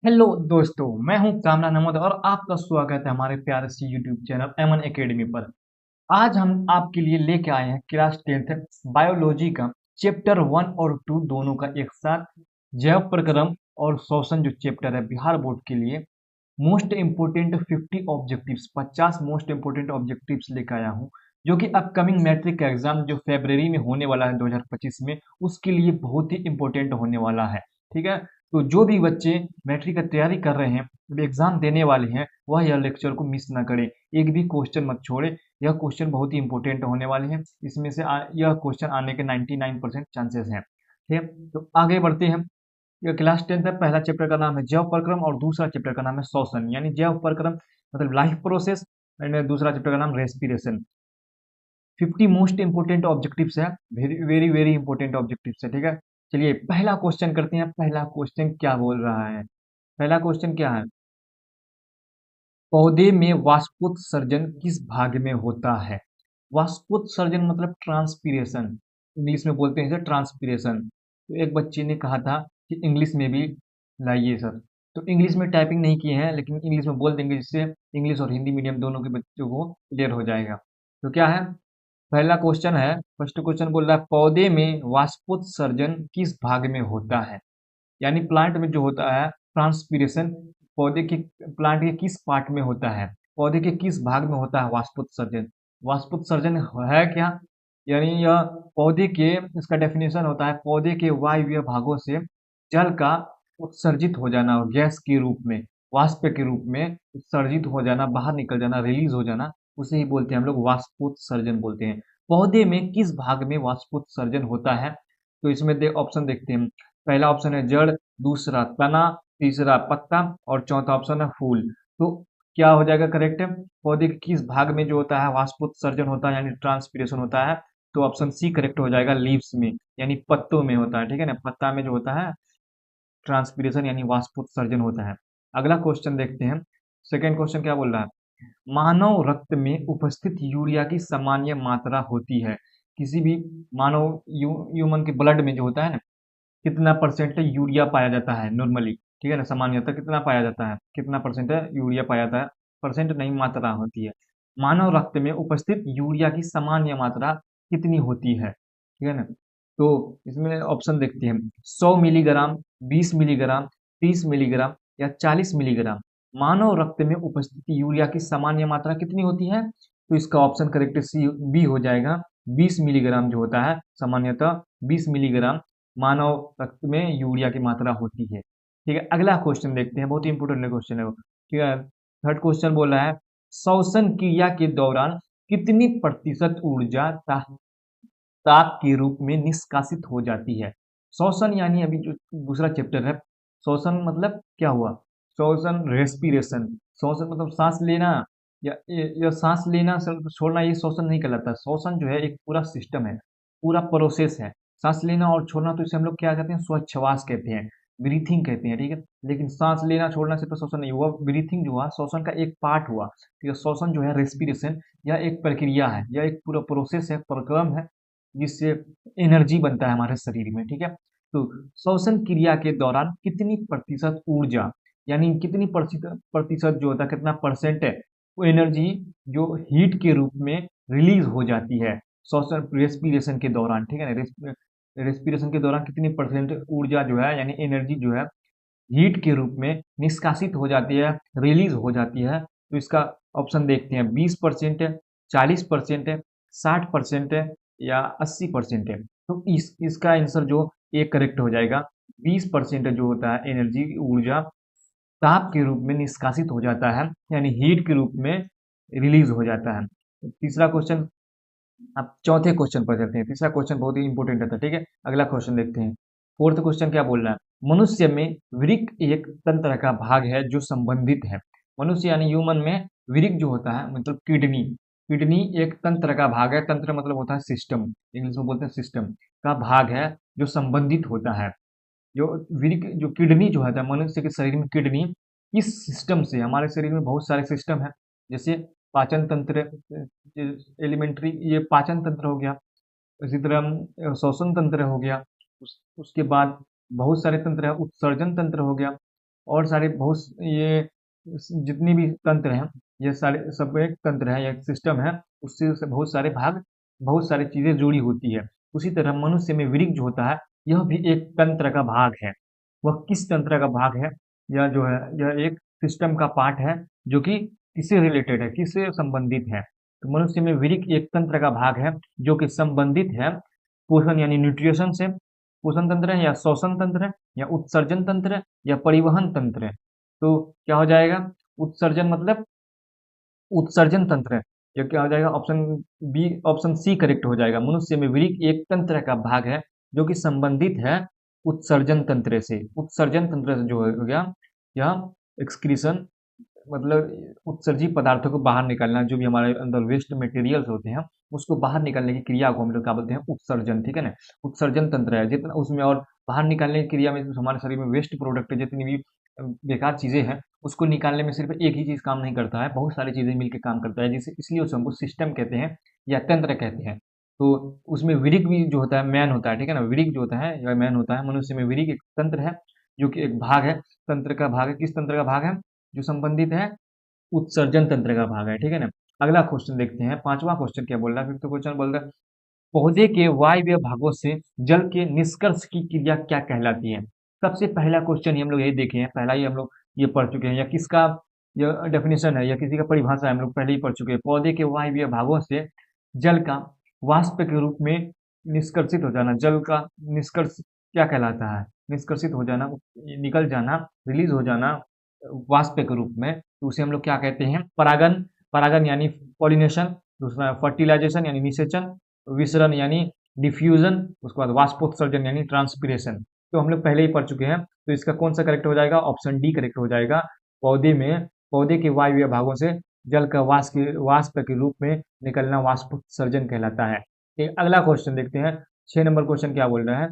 Hello दोस्तों, मैं हूं कामना नमोद और आपका स्वागत है हमारे प्यारे से यूट्यूब चैनल एमन एकेडमी पर। आज हम आपके लिए लेके आए हैं क्लास 10th बायोलॉजी का चैप्टर 1 और 2 दोनों का एक साथ जैव प्रक्रम और श्वसन जो चैप्टर है बिहार बोर्ड के लिए most important 50 objectives 50 most important objectives लेकर आया हूँ, जो कि अपकमिंग मैट्रिक का एग्जाम जो फरवरी में होने वाला है 2025 में, उसके लिए बहुत ही इम्पोर्टेंट होने वाला है। ठीक है, तो जो भी बच्चे मैट्रिक की तैयारी कर रहे हैं, एग्जाम देने वाले हैं, वह यह लेक्चर को मिस ना करें, एक भी क्वेश्चन मत छोड़े। यह क्वेश्चन बहुत ही इंपॉर्टेंट होने वाले हैं, इसमें से यह क्वेश्चन आने के 99% चांसेस हैं। ठीक है, तो आगे बढ़ते हैं। ये क्लास 10th है, पहला चैप्टर का नाम है जैव प्रक्रम और दूसरा चैप्टर का नाम है श्वसन, यानी जैव प्रक्रम मतलब लाइफ प्रोसेस, एंड दूसरा चैप्टर का नाम रेस्पिरेशन। 50 मोस्ट इंपोर्टेंट ऑब्जेक्टिव्स है, very very very important objectives है। ठीक है, चलिए पहला क्वेश्चन करते हैं। पहला क्वेश्चन क्या बोल रहा है? पहला क्वेश्चन क्या है? पौधे में वाष्पोत्सर्जन किस भाग में होता है? वाष्पोत्सर्जन मतलब ट्रांसपीरेशन, इंग्लिश में बोलते हैं इसे ट्रांसपीरेशन। तो एक बच्चे ने कहा था कि इंग्लिश में भी लाइए सर, तो इंग्लिश में टाइपिंग नहीं किए हैं, लेकिन इंग्लिश में बोल देंगे जिससे इंग्लिश और हिंदी मीडियम दोनों के बच्चों को क्लियर हो जाएगा। तो क्या है? पहला क्वेश्चन है, फर्स्ट क्वेश्चन बोल रहा है पौधे में वाष्पोत्सर्जन किस भाग में होता है, यानी प्लांट में जो होता है ट्रांसपीरेशन, पौधे के प्लांट के किस पार्ट में होता है, पौधे के किस भाग में होता है वाष्पोत्सर्जन। वाष्पोत्सर्जन है क्या? यानी यह पौधे के, इसका डेफिनेशन होता है पौधे के वायवीय भागों से जल का उत्सर्जित हो जाना और गैस के रूप में, वाष्प के रूप में उत्सर्जित हो जाना, बाहर निकल जाना, रिलीज हो जाना, उसे ही बोलते हैं हम लोग वाष्पोत्सर्जन बोलते हैं। पौधे में किस भाग में वाष्पोत्सर्जन होता है? तो इसमें ऑप्शन देखते हैं। पहला ऑप्शन है जड़, दूसरा तना, तीसरा पत्ता और चौथा ऑप्शन है फूल। तो क्या हो जाएगा करेक्ट? पौधे के किस भाग में जो होता है वाष्पोत्सर्जन होता है यानी ट्रांसपीरेशन होता है, तो ऑप्शन सी करेक्ट हो जाएगा, लीव्स में यानी पत्तों में होता है। ठीक है ना, पत्ता में जो होता है ट्रांसपीरेशन यानी वाष्पोत्सर्जन होता है। अगला क्वेश्चन देखते हैं। सेकेंड क्वेश्चन क्या बोल रहा है? मानव रक्त में उपस्थित यूरिया की सामान्य मात्रा होती है। किसी भी मानव ह्यूमन के ब्लड में जो होता है ना, कितना परसेंट यूरिया पाया जाता है नॉर्मली? ठीक है ना, सामान्यतः कितना पाया जाता है, कितना परसेंट यूरिया पाया जाता है? परसेंट नहीं, मात्रा होती है। मानव रक्त में उपस्थित यूरिया की सामान्य मात्रा कितनी होती है? ठीक है ना, तो इसमें ऑप्शन देखते हैं। 100 मिलीग्राम, 20 मिलीग्राम, 30 मिलीग्राम या 40 मिलीग्राम। मानव रक्त में उपस्थित यूरिया की सामान्य मात्रा कितनी होती है? तो इसका ऑप्शन करेक्ट सी बी हो जाएगा। 20 मिलीग्राम जो होता है सामान्यतः, 20 मिलीग्राम मानव रक्त में यूरिया की मात्रा होती है। ठीक है, अगला क्वेश्चन देखते हैं, बहुत ही इंपोर्टेंट क्वेश्चन है वो। ठीक है, थर्ड क्वेश्चन बोल रहा है श्वसन क्रिया के दौरान कितनी प्रतिशत ऊर्जा ताप के रूप में निष्कासित हो जाती है? श्वसन यानी अभी जो दूसरा चैप्टर है, श्वसन मतलब क्या हुआ? श्वसन रेस्पिरेशन, श्वसन मतलब सांस लेना, या सांस लेना छोड़ना, ये श्वसन नहीं कहलाता। श्वसन जो है एक पूरा सिस्टम है, पूरा प्रोसेस है। सांस लेना और छोड़ना तो इसे हम लोग क्या कहते हैं, श्वास कहते हैं, ब्रीथिंग कहते हैं। ठीक है, लेकिन सांस लेना छोड़ना से तो श्वसन नहीं हुआ, ब्रीथिंग जो हुआ श्वसन का एक पार्ट हुआ। ठीक है, श्वसन जो है रेस्पिरेशन, यह एक प्रक्रिया है, यह एक पूरा प्रोसेस है, प्रक्रम है, जिससे एनर्जी बनता है हमारे शरीर में। ठीक है, तो श्वसन क्रिया के दौरान कितनी प्रतिशत ऊर्जा, यानी कितनी प्रतिशत जो होता है, कितना परसेंट है वो एनर्जी जो हीट के रूप में रिलीज हो जाती है श्वसन रेस्पिरेशन के दौरान। ठीक है ना, रेस्पिरेशन के दौरान कितनी परसेंट ऊर्जा जो है यानी एनर्जी जो है हीट के रूप में निष्कासित हो जाती है, रिलीज हो जाती है। तो इसका ऑप्शन देखते हैं, 20% है, 40% है, 60% है या 80% है। तो इसका आंसर जो एक करेक्ट हो जाएगा। 20% जो होता है एनर्जी, ऊर्जा ताप के रूप में निष्कासित हो जाता है, यानी हीट के रूप में रिलीज हो जाता है। तीसरा क्वेश्चन, अब चौथे क्वेश्चन पर चलते हैं। तीसरा क्वेश्चन बहुत ही इंपॉर्टेंट रहता है। ठीक है, अगला क्वेश्चन देखते हैं। फोर्थ क्वेश्चन क्या बोल रहा है? मनुष्य में वृक्क एक तंत्र का भाग है जो संबंधित है। मनुष्य यानी ह्यूमन में वृक्क जो होता है मतलब किडनी, किडनी एक तंत्र का भाग है। तंत्र मतलब होता है सिस्टम, इंग्लिश में बोलते हैं सिस्टम का भाग है जो संबंधित होता है। जो वृक्क जो किडनी जो है मनुष्य के शरीर में किडनी, इस सिस्टम से, हमारे शरीर में बहुत सारे सिस्टम है, जैसे पाचन तंत्र, एलिमेंट्री ये पाचन तंत्र हो गया, इसी तरह श्वसन तंत्र हो गया, उसके बाद बहुत सारे तंत्र है, उत्सर्जन तंत्र हो गया, और सारे बहुत ये जितनी भी तंत्र हैं, ये सारे सब एक तंत्र है या एक सिस्टम है, उससे से बहुत सारे भाग, बहुत सारी चीजें जुड़ी होती है। उसी तरह मनुष्य में वृक्क जो होता है, यह भी एक तंत्र का भाग है। वह किस तंत्र का भाग है? यह जो है, यह एक सिस्टम का पार्ट है, जो कि किससे रिलेटेड है, किससे संबंधित है? तो मनुष्य में वृक्क एक तंत्र का भाग है, जो कि संबंधित है पोषण यानी न्यूट्रिशन से। पोषण तंत्र है या श्वसन तंत्र है या उत्सर्जन तंत्र है या परिवहन तंत्र है? तो क्या हो जाएगा? उत्सर्जन मतलब उत्सर्जन तंत्र है। ये क्या हो जाएगा? Option b, option c correct हो जाएगा। मनुष्य में वृक्क एक तंत्र का भाग है, जो कि संबंधित है उत्सर्जन तंत्र से। उत्सर्जन तंत्र से जो हो गया, यह एक्सक्रीशन मतलब उत्सर्जित पदार्थों को बाहर निकालना, जो भी हमारे अंदर वेस्ट मटेरियल्स होते हैं, उसको बाहर निकालने की क्रिया को हम लोग क्या बोलते हैं? उत्सर्जन। ठीक है ना? उत्सर्जन तंत्र है जितना उसमें, और बाहर निकालने की क्रिया में हमारे शरीर में वेस्ट प्रोडक्ट जितनी भी बेकार चीजें हैं, उसको निकालने में सिर्फ एक ही चीज काम नहीं करता है, बहुत सारी चीजें मिलकर काम करता है, जिसे इसलिए उसे हमको सिस्टम कहते हैं या तंत्र कहते हैं। तो उसमें वृक्क भी जो होता है मैन होता है। ठीक है ना? वृक्क जो होता है या मैन होता है। मनुष्य में वृक्क एक तंत्र है, जो कि एक भाग है, तंत्र का भाग है। किस तंत्र का भाग है? जो संबंधित है उत्सर्जन तंत्र का भाग है। ठीक है ना? अगला क्वेश्चन देखते हैं, पांचवा क्वेश्चन क्या बोल रहा है? फिर तो क्वेश्चन बोल रहा है, पौधे के वायवीय भागों से जल के निष्कर्ष की क्रिया क्या कहलाती है? सबसे पहला क्वेश्चन ही हम लोग यही देखे हैं, पहला ही हम लोग ये पढ़ चुके हैं, या किसका यह डेफिनेशन है या किसी का परिभाषा है, हम लोग पहले ही पढ़ चुके हैं। पौधे के वायवीय भागों से जल का वाष्प के रूप में निष्कर्षित हो जाना, जल का निष्कर्ष क्या कहलाता है? निष्कर्षित हो जाना, निकल जाना, रिलीज हो जाना वाष्प के रूप में, तो उसे हम लोग क्या कहते हैं? परागन। परागन यानी पॉलिनेशन, दूसरा फर्टिलाइजेशन यानी निषेचन, विसरण यानी डिफ्यूजन, उसके बाद वाष्पोत्सर्जन यानी ट्रांसपिरेशन। तो हम लोग पहले ही पढ़ चुके हैं, तो इसका कौन सा करेक्ट हो जाएगा? ऑप्शन डी करेक्ट हो जाएगा। पौधे में, पौधे के वायवीय भागों से जल का वाष्प के रूप में निकलना वाष्पोत्सर्जन कहलाता है। एक अगला क्वेश्चन देखते हैं, 6 नंबर क्वेश्चन क्या बोल रहा है?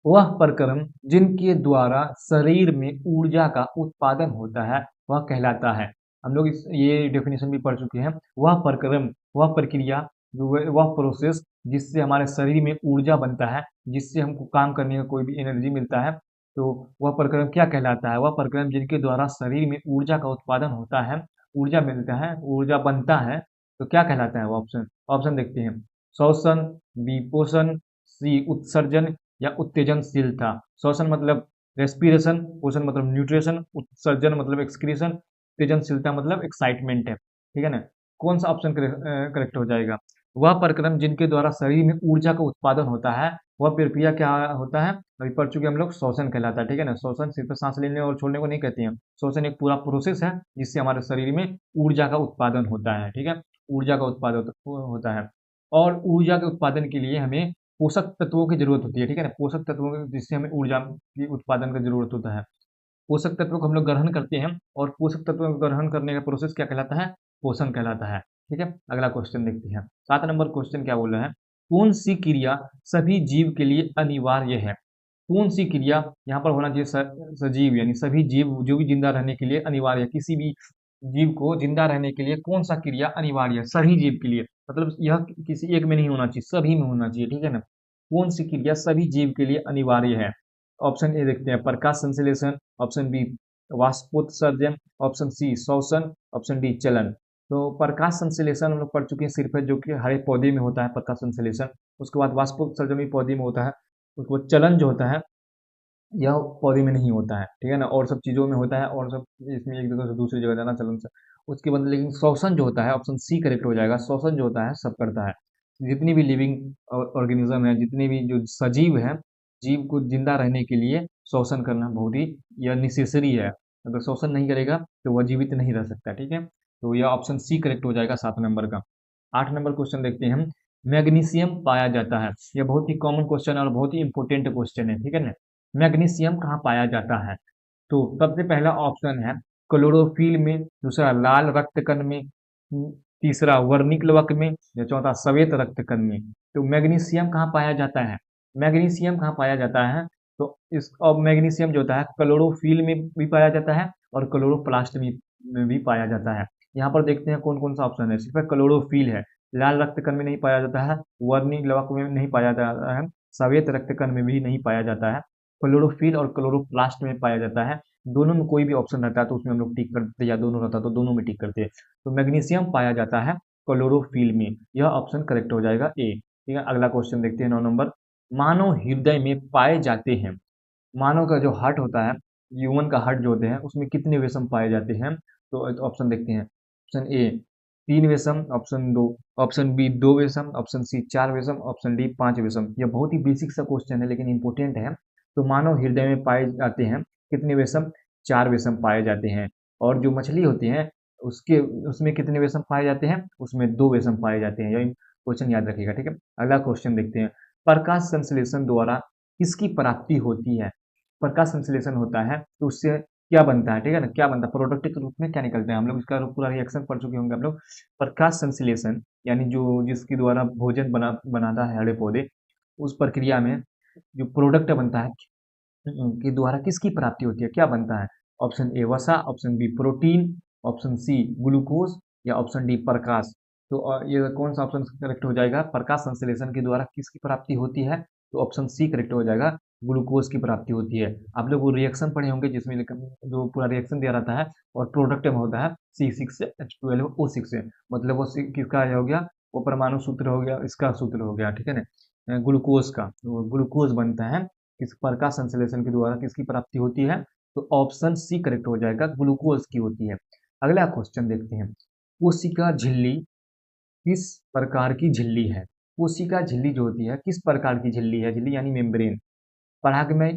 वह प्रक्रम जिनके द्वारा शरीर में ऊर्जा का उत्पादन होता है, वह कहलाता है। हम लोग इस ये डेफिनेशन भी पढ़ चुके हैं। वह प्रक्रम, वह प्रक्रिया, वह प्रोसेस जिससे हमारे शरीर में ऊर्जा बनता है, जिससे हमको काम करने का कोई भी एनर्जी मिलता है, तो वह प्रक्रम क्या कहलाता है? वह प्रक्रम जिनके द्वारा शरीर में ऊर्जा का उत्पादन होता है, ऊर्जा मिलता है, ऊर्जा बनता है, तो क्या कहलाता है वो? ऑप्शन ऑप्शन देखते हैं, श्वसन, बी पोषण, सी उत्सर्जन या उत्तेजनशीलता। श्वसन मतलब रेस्पिरेशन, पोषण मतलब न्यूट्रिशन, उत्सर्जन मतलब एक्सक्रीशन, उत्तेजनशीलता मतलब एक्साइटमेंट है। ठीक है ना? कौन सा ऑप्शन करेक्ट हो जाएगा? वह प्रक्रम जिनके द्वारा शरीर में ऊर्जा का उत्पादन होता है, वह प्रक्रिया क्या होता है? अभी पढ़ चुके हम लोग, श्वसन कहलाता है। ठीक है ना? श्वसन सिर्फ सांस लेने और छोड़ने को नहीं कहते हैं। श्वसन एक पूरा प्रोसेस है, जिससे हमारे शरीर में ऊर्जा का उत्पादन होता है। ठीक है? ऊर्जा का उत्पादन होता है, और ऊर्जा के उत्पादन के लिए हमें पोषक तत्वों की जरूरत होती है। ठीक है ना? पोषक तत्वों जिससे हमें ऊर्जा की उत्पादन का जरूरत होता है। पोषक तत्वों को हम लोग ग्रहण करते हैं, और पोषक तत्वों को ग्रहण करने का प्रोसेस क्या कहलाता है? पोषण कहलाता है। ठीक है? अगला क्वेश्चन देखते हैं, 7 नंबर क्वेश्चन क्या बोल रहा है? कौन सी क्रिया सभी जीव के लिए अनिवार्य है? कौन सी क्रिया यहाँ पर होना चाहिए? सजीव यानी सभी जीव जो भी जिंदा रहने के लिए अनिवार्य है। किसी भी जीव को जिंदा रहने के लिए कौन सा क्रिया अनिवार्य है सभी जीव के लिए? मतलब यह किसी एक में नहीं होना चाहिए, सभी में होना चाहिए। ठीक है ना? कौन सी क्रिया सभी जीव के लिए अनिवार्य है? ऑप्शन ए देखते हैं, प्रकाश संश्लेषण, ऑप्शन बी वाष्पोत्सर्जन, ऑप्शन सी श्वसन, ऑप्शन डी चलन। तो प्रकाश संश्लेषण हम लोग पढ़ चुके हैं, सिर्फ है जो कि हर एक पौधे में होता है प्रकाश संश्लेषण। उसके बाद वाष्पोत्सर्जन भी पौधे में होता है। उसके बाद चलन जो होता है, यह पौधे में नहीं होता है। ठीक है ना? और सब चीजों में होता है, और सब इसमें एक जगह से दूसरी जगह जाना चलन से। उसके बाद लेकिन श्वसन जो होता है, ऑप्शन सी करेक्ट हो जाएगा। श्वसन जो होता है सब करता है। जितनी भी लिविंग ऑर्गेनिज्म है, जितने भी जो सजीव है, जीव को जिंदा रहने के लिए श्वसन करना बहुत ही यह निसेसरी है। अगर श्वसन नहीं करेगा तो वह जीवित नहीं रह सकता। ठीक है? तो यह ऑप्शन सी करेक्ट हो जाएगा 7 नंबर का। 8 नंबर क्वेश्चन देखते हैं हम, मैग्नीशियम पाया जाता है। यह बहुत ही कॉमन क्वेश्चन और बहुत ही इंपॉर्टेंट क्वेश्चन है। ठीक है ना? मैग्नीशियम कहाँ पाया जाता है? तो सबसे पहला ऑप्शन है क्लोरोफिल में, दूसरा लाल रक्त कण में, तीसरा वर्णिक्लवक में, या चौथा श्वेत रक्त कण में। तो मैग्नीशियम कहाँ पाया जाता है? मैग्नीशियम कहाँ पाया जाता है? तो इस और मैग्नीशियम जो होता है क्लोरोफिल में भी पाया जाता है और क्लोरोप्लास्ट में भी पाया जाता है। यहाँ पर देखते हैं कौन कौन सा ऑप्शन है। सिर्फ क्लोरोफिल है, लाल रक्त कण में नहीं पाया जाता है, वर्णिक्लवक में नहीं पाया जाता है, श्वेत रक्त कण में भी नहीं पाया जाता है, क्लोरोफिल और क्लोरोप्लास्ट में पाया जाता है। दोनों में कोई भी ऑप्शन रहता है तो उसमें हम लोग टिक करते हैं, या दोनों रहता है तो दोनों में टिक करते हैं। तो मैग्नीशियम पाया जाता है क्लोरोफिल में, यह ऑप्शन करेक्ट हो जाएगा ए। ठीक है, अगला क्वेश्चन देखते हैं 9 नंबर। मानव हृदय में पाए जाते हैं, मानव का जो हार्ट होता है, ह्यूमन का हार्ट जो होते हैं, उसमें कितने वेसम पाए जाते हैं? तो ऑप्शन देखते हैं। ऑप्शन ए 3 वेसम, ऑप्शन दो, ऑप्शन बी 2 वेसम, ऑप्शन सी 4 वेसम, ऑप्शन डी 5 वेसम। यह बहुत ही बेसिक सा क्वेश्चन है लेकिन इंपॉर्टेंट है। तो मानव हृदय में पाए जाते हैं कितने वेसम? 4 वेसम पाए जाते हैं। और जो मछली होती है उसके उसमें कितने वेसम पाए जाते हैं? उसमें 2 वेसम पाए जाते हैं। यह क्वेश्चन याद रखिएगा। ठीक है, अगला क्वेश्चन देखते हैं। प्रकाश संश्लेषण द्वारा किसकी प्राप्ति होती है? प्रकाश संश्लेषण होता है तो उससे क्या बनता है? ठीक है ना, क्या बनता है, प्रोडक्ट के रूप में क्या निकलते हैं? हम लोग इसका पूरा रिएक्शन पढ़ चुके होंगे आप लोग। प्रकाश संश्लेषण यानी जो जिसके द्वारा भोजन बनाता है हरे पौधे, उस प्रक्रिया में जो प्रोडक्ट बनता है के द्वारा किसकी प्राप्ति होती है, क्या बनता है? ऑप्शन ए वसा, option b protein, option c glucose, या ऑप्शन डी प्रकाश। तो ये कौन सा ऑप्शन करेक्ट हो जाएगा? प्रकाश संश्लेषण के द्वारा किसकी प्राप्ति होती है? तो ऑप्शन सी करेक्ट हो जाएगा, ग्लूकोज की प्राप्ति होती है। आप लोग वो रिएक्शन पढ़े होंगे जिसमें जो पूरा रिएक्शन दिया रहता है और प्रोडक्ट में होता है C6H12O6 से, मतलब वो किसका हो गया? वो परमाणु सूत्र हो गया, इसका सूत्र हो गया। ठीक है ना, ग्लूकोज का, तो ग्लूकोज बनता है किस प्रकाश संश्लेषण के द्वारा, किसकी प्राप्ति होती है? तो ऑप्शन सी करेक्ट हो जाएगा, ग्लूकोज की होती है। अगला क्वेश्चन देखते हैं। कोशिका झिल्ली किस प्रकार की झिल्ली है? कोशिका झिल्ली जो होती है किस प्रकार की झिल्ली है? झिल्ली यानी मेम्ब्रेन, परागमय,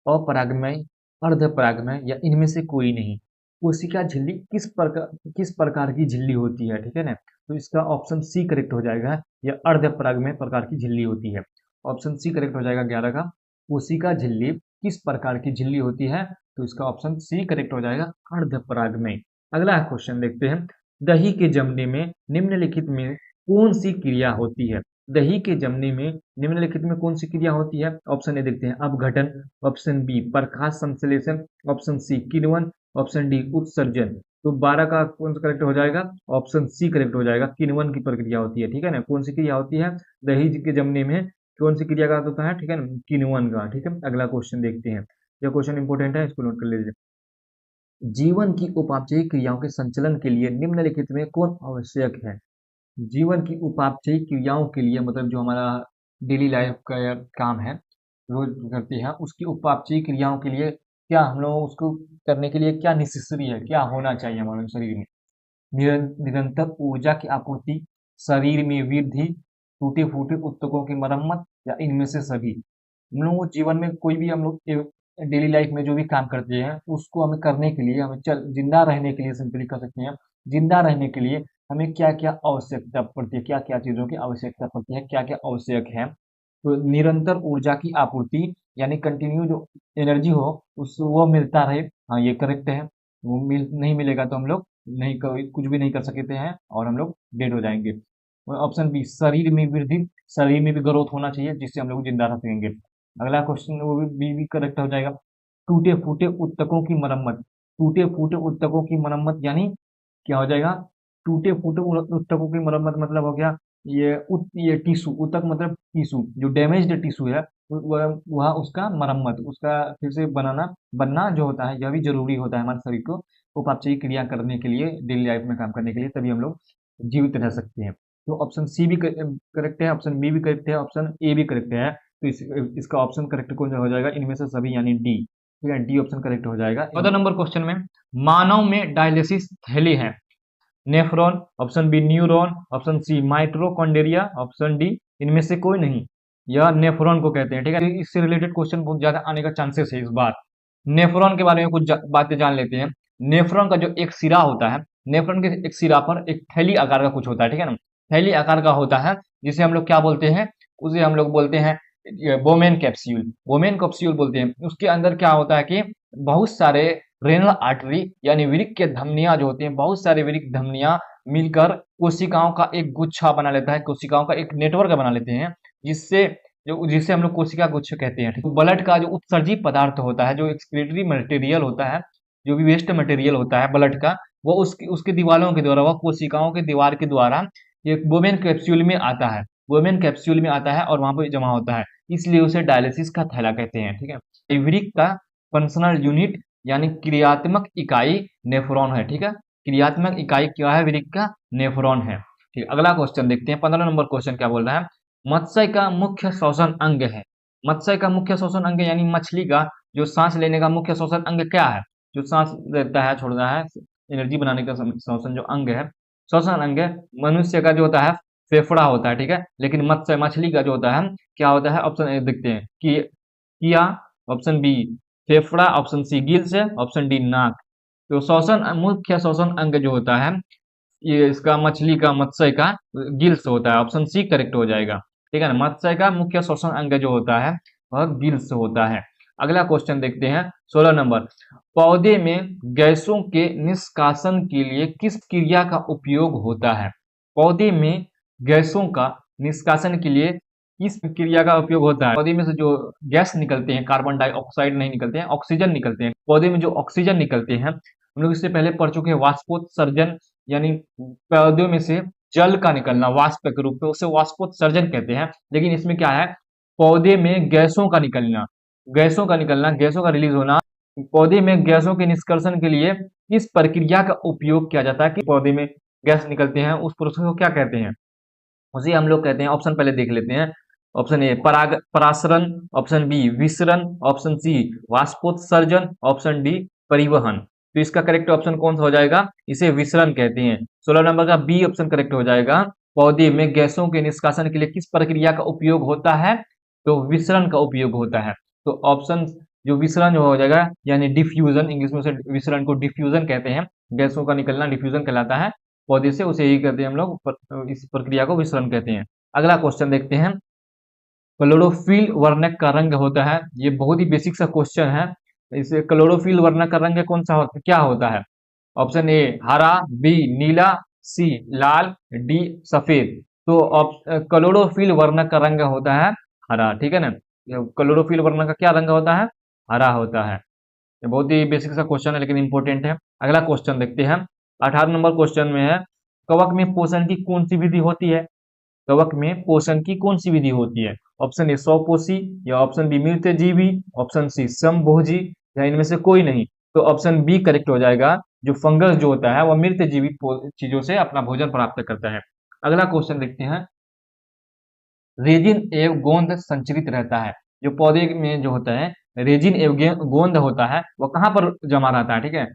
अपरागमय, अर्धपरागमय, या इनमें से कोई नहीं। कोशिका झिल्ली किस प्रकार की झिल्ली होती है? ठीक है ना, तो इसका ऑप्शन सी करेक्ट हो जाएगा, यह अर्धपरागमय प्रकार की झिल्ली होती है। ऑप्शन सी करेक्ट हो जाएगा 11 का। कोशिका झिल्ली किस प्रकार की झिल्ली होती है? तो इसका ऑप्शन सी करेक्ट हो जाएगा, अर्धपरागमय। अगला क्वेश्चन देखते हैं। दही के जमने में निम्नलिखित में कौन सी क्रिया होती है? दही के जमने में निम्नलिखित में कौन सी क्रिया होती है? ऑप्शन ए देखते हैं, अपघटन, ऑप्शन बी प्रकाश संश्लेषण, ऑप्शन सी किण्वन, ऑप्शन डी उत्सर्जन। तो 12 का कौन सा करेक्ट हो जाएगा? ऑप्शन सी करेक्ट हो जाएगा, किण्वन की प्रक्रिया होती है। ठीक है ना, कौन सी क्रिया होती है दही के जमने में? कौन सी क्रिया का होता है? ठीक है ना, किण्वन का। ठीक है, अगला क्वेश्चन देखते हैं। यह क्वेश्चन इंपॉर्टेंट है, इसको नोट कर लीजिए। जीवन की उपापचयी क्रियाओं के संचालन के लिए निम्नलिखित में कौन आवश्यक है? जीवन की उपापचयी क्रियाओं के लिए मतलब जो हमारा डेली लाइफ का या काम है, रोज करते हैं, उसकी उपापचयी क्रियाओं के लिए क्या हम लोग उसको करने के लिए क्या नेसेसरी है, क्या होना चाहिए हमारे शरीर में? निरंतर ऊर्जा की आपूर्ति, शरीर में वृद्धि, टूटे फूटे ऊतकों की मरम्मत, या इनमें से सभी। हम लोगों को जीवन में कोई भी हम लोग डेली लाइफ में जो भी काम करते हैं उसको हमें करने के लिए, हमें चल जिंदा रहने के लिए सिंपली कर सकते हैं, जिंदा रहने के लिए हमें क्या क्या आवश्यकता पड़ती है, क्या क्या चीज़ों की आवश्यकता पड़ती है, क्या क्या आवश्यक है? तो निरंतर ऊर्जा की आपूर्ति यानी कंटिन्यू जो एनर्जी हो उस वो मिलता रहे। हाँ, ये करेक्ट है। वो नहीं मिलेगा तो हम लोग नहीं कुछ भी नहीं कर सकते हैं और हम लोग डेड हो जाएंगे। ऑप्शन बी शरीर में वृद्धि, शरीर में भी ग्रोथ होना चाहिए जिससे हम लोग जिंदा रह सकेंगे। अगला क्वेश्चन वो भी करेक्ट हो जाएगा। टूटे फूटे ऊतकों की मरम्मत, टूटे फूटे ऊतकों की मरम्मत यानी क्या हो जाएगा? टूटे फूटे ऊतकों की मरम्मत मतलब हो गया ये टिश्यू, ऊतक मतलब टिश्यू, जो डैमेज्ड टिश्यू है वह उसका मरम्मत, उसका फिर से बनना जो होता है, यह भी जरूरी होता है हमारे शरीर को उपापचयी क्रिया करने के लिए, डेली लाइफ में काम करने के लिए, तभी हम लोग जीवित रह सकते हैं। तो ऑप्शन सी भी करेक्ट है, ऑप्शन बी भी करेक्ट है, ऑप्शन ए भी करेक्ट है। तो इसका ऑप्शन करेक्ट कौन सा हो जाएगा इनमें से सभी, यानी डी। ठीक है, डी ऑप्शन करेक्ट हो जाएगा। 14 नंबर क्वेश्चन में, मानव में डायलिसिस थैली है, nephron, option b neuron, option c mitochondria, option d इनमें से कोई नहीं। यह नेफ्रॉन को कहते हैं। ठीक है, इससे रिलेटेड क्वेश्चन बहुत ज्यादा आने का चांसेस है इस बार। नेफ्रॉन के बारे में कुछ बातें जान लेते हैं। नेफ्रॉन का जो एक सिरा होता है, नेफ्रॉन के एक सिरा पर एक थैली आकार का कुछ होता है। ठीक है ना, थैली आकार का होता है जिसे हम लोग क्या बोलते हैं? उसे हम लोग बोलते हैं बोमेन कैप्सूल, बोमेन कैप्सूल बोलते हैं। उसके अंदर क्या होता है कि बहुत सारे रेनल आर्टरी यानी वृक्क के धमनियां जो होती हैं, बहुत सारे वृक्क धमनियां मिलकर कोशिकाओं का एक गुच्छा बना लेता है, कोशिकाओं का एक नेटवर्क बना लेते हैं, जिससे हम लोग कोशिका गुच्छ कहते हैं। ठीक, ब्लड का जो उत्सर्जी पदार्थ होता है, जो एक्सक्रीटरी मटेरियल होता है, जो भी वेस्ट मटेरियल होता है ब्लड का, वो उसके दीवारों के द्वारा, वह कोशिकाओं के दीवार के द्वारा एक बोमेन कैप्सूल में आता है, वुमेन कैप्सूल में आता है और वहां पर जमा होता है, इसलिए उसे डायलिसिस का थैला कहते हैं। ठीक है, वृक्क का फंक्शनल यूनिट यानी क्रियात्मक इकाई नेफ्रॉन है, ठीक है। क्रियात्मक इकाई क्या है वृक्क का? नेफ्रॉन है। ठीक, अगला क्वेश्चन देखते हैं। 15 नंबर क्वेश्चन क्या बोल रहा है? मत्स्य का मुख्य श्वसन अंग है। मत्स्य का मुख्य श्वसन अंग यानी मछली का जो सांस लेने का मुख्य श्वसन अंग क्या है? जो सांस लेता है, छोड़ता है, एनर्जी बनाने का श्वसन जो अंग है, श्वसन अंग है, मनुष्य का जो होता है फेफड़ा होता है, ठीक है। लेकिन मत्स्य मछली का जो होता है क्या होता है? ऑप्शन ए देखते हैं कि किया, ऑप्शन बी फेफड़ा, ऑप्शन सी गिल्स है, ऑप्शन डी नाक। तो श्वसन मुख्य श्वसन अंग जो होता है ये इसका मछली का, मत्स्य का गिल्स होता है। ऑप्शन सी करेक्ट हो जाएगा, ठीक है ना। मत्स्य का मुख्य श्वसन अंग जो होता है वह गिल्स होता है। अगला क्वेश्चन देखते हैं 16 नंबर। पौधे में गैसों के निष्कासन के लिए किस क्रिया का उपयोग होता है? पौधे में गैसों का निष्कासन के लिए किस क्रिया का उपयोग होता है? पौधे में से जो गैस निकलते हैं, कार्बन डाइऑक्साइड नहीं निकलते हैं, ऑक्सीजन निकलते हैं। पौधे में जो ऑक्सीजन निकलते हैं हम लोग इससे पहले पढ़ चुके हैं वाष्पोत्सर्जन, यानी पौधों में से जल का निकलना वाष्प के रूप में, उसे वाष्पोत्सर्जन कहते हैं। लेकिन इसमें क्या है? पौधे में गैसों का निकलना, गैसों का निकलना, गैसों का रिलीज होना। पौधे में गैसों के निष्कर्षण के लिए किस प्रक्रिया का उपयोग किया जाता है कि पौधे में गैस निकलते हैं, उस प्रोसेस को क्या कहते हैं? उसे हम लोग कहते हैं, ऑप्शन पहले देख लेते हैं। ऑप्शन ए परासरण, ऑप्शन बी विसरण, ऑप्शन सी वाष्पोत्सर्जन, ऑप्शन डी परिवहन। तो इसका करेक्ट ऑप्शन कौन सा हो जाएगा? इसे विसरण कहते हैं। 16 नंबर का बी ऑप्शन करेक्ट हो जाएगा। पौधे में गैसों के निष्कासन के लिए किस प्रक्रिया का उपयोग होता है? तो विसरण का उपयोग होता है। तो ऑप्शन जो विसरण हो जाएगा यानी डिफ्यूजन, इंग्लिश में उसे विसरण को डिफ्यूजन कहते हैं। गैसों का निकलना डिफ्यूजन कहलाता है पौधे से, उसे यही कहते हैं हम लोग, इस प्रक्रिया को विसरण कहते हैं। अगला क्वेश्चन देखते हैं। क्लोरोफिल वर्णक का रंग होता है, ये बहुत ही बेसिक सा क्वेश्चन है। इसे क्लोरोफिल वर्णक का रंग कौन सा क्या होता है? ऑप्शन ए हरा, बी नीला, सी लाल, डी सफेद। तो क्लोरोफिल वर्णक का रंग होता है हरा, ठीक है ना। क्लोरोफिल वर्णक का क्या रंग होता है? हरा होता है। ये बहुत ही बेसिक सा क्वेश्चन है लेकिन इंपॉर्टेंट है। अगला क्वेश्चन देखते हैं। 18 नंबर क्वेश्चन में है, कवक में पोषण की कौन सी विधि होती है? कवक में पोषण की कौन सी विधि होती है? ऑप्शन ए स्वपोषी, या ऑप्शन बी मृतजीवी, ऑप्शन सी समभोजी, या इनमें से कोई नहीं। तो ऑप्शन बी करेक्ट हो जाएगा। जो फंगस जो होता है वह मृतजीवी चीजों से अपना भोजन प्राप्त करता है। अगला क्वेश्चन देखते हैं। रेजिन एवं गोंद संचरित रहता है। जो पौधे में जो होता है रेजिन एवं गोंद होता है वह कहाँ पर जमा रहता है, ठीक है।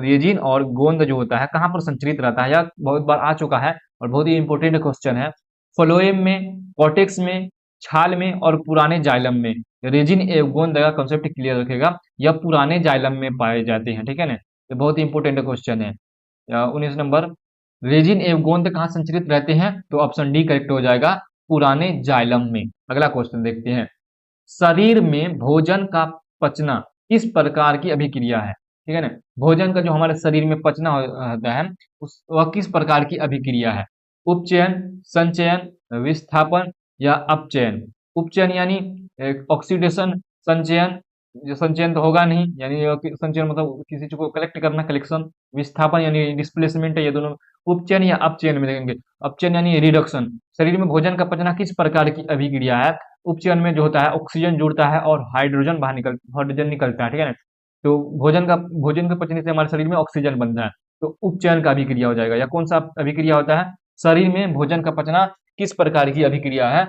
रेजिन और गोंद जो होता है कहाँ पर संचरित रहता है, यह बहुत बार आ चुका है और बहुत ही इंपॉर्टेंट क्वेश्चन है। फ्लोएम में, कॉर्टेक्स में, छाल में और पुराने जाइलम में। रेजिन एवं गोंद का कॉन्सेप्ट क्लियर रखेगा, यह पुराने जाइलम में पाए जाते हैं, ठीक है ना। ये बहुत ही इंपॉर्टेंट क्वेश्चन है। 19 नंबर, रेजिन एवं गोंद कहाँ संचरित रहते हैं? तो ऑप्शन डी करेक्ट हो जाएगा, पुराने जाइलम में। अगला क्वेश्चन देखते हैं। शरीर में भोजन का पचना किस प्रकार की अभिक्रिया है, ठीक है ना। भोजन का जो हमारे शरीर में पचना होता है उस वह किस प्रकार की अभिक्रिया है? उपचयन, संचयन, विस्थापन या अपचयन। उपचयन यानी ऑक्सीडेशन, संचयन, जो संचयन तो होगा नहीं, यानी संचयन मतलब किसी चीज को कलेक्ट करना, कलेक्शन। विस्थापन यानी डिस्प्लेसमेंट है, ये दोनों। उपचयन या अपचयन में देखेंगे। अपचयन यानी रिडक्शन। शरीर में भोजन का पचना किस प्रकार की अभिक्रिया है? उपचयन में जो होता है ऑक्सीजन जुड़ता है और हाइड्रोजन निकलता है, ठीक है ना। तो भोजन के पचने से हमारे शरीर में ऑक्सीजन बनता है, तो उपचयन का अभिक्रिया हो जाएगा। या कौन सा अभिक्रिया होता है? शरीर में भोजन का पचना किस प्रकार की अभिक्रिया है?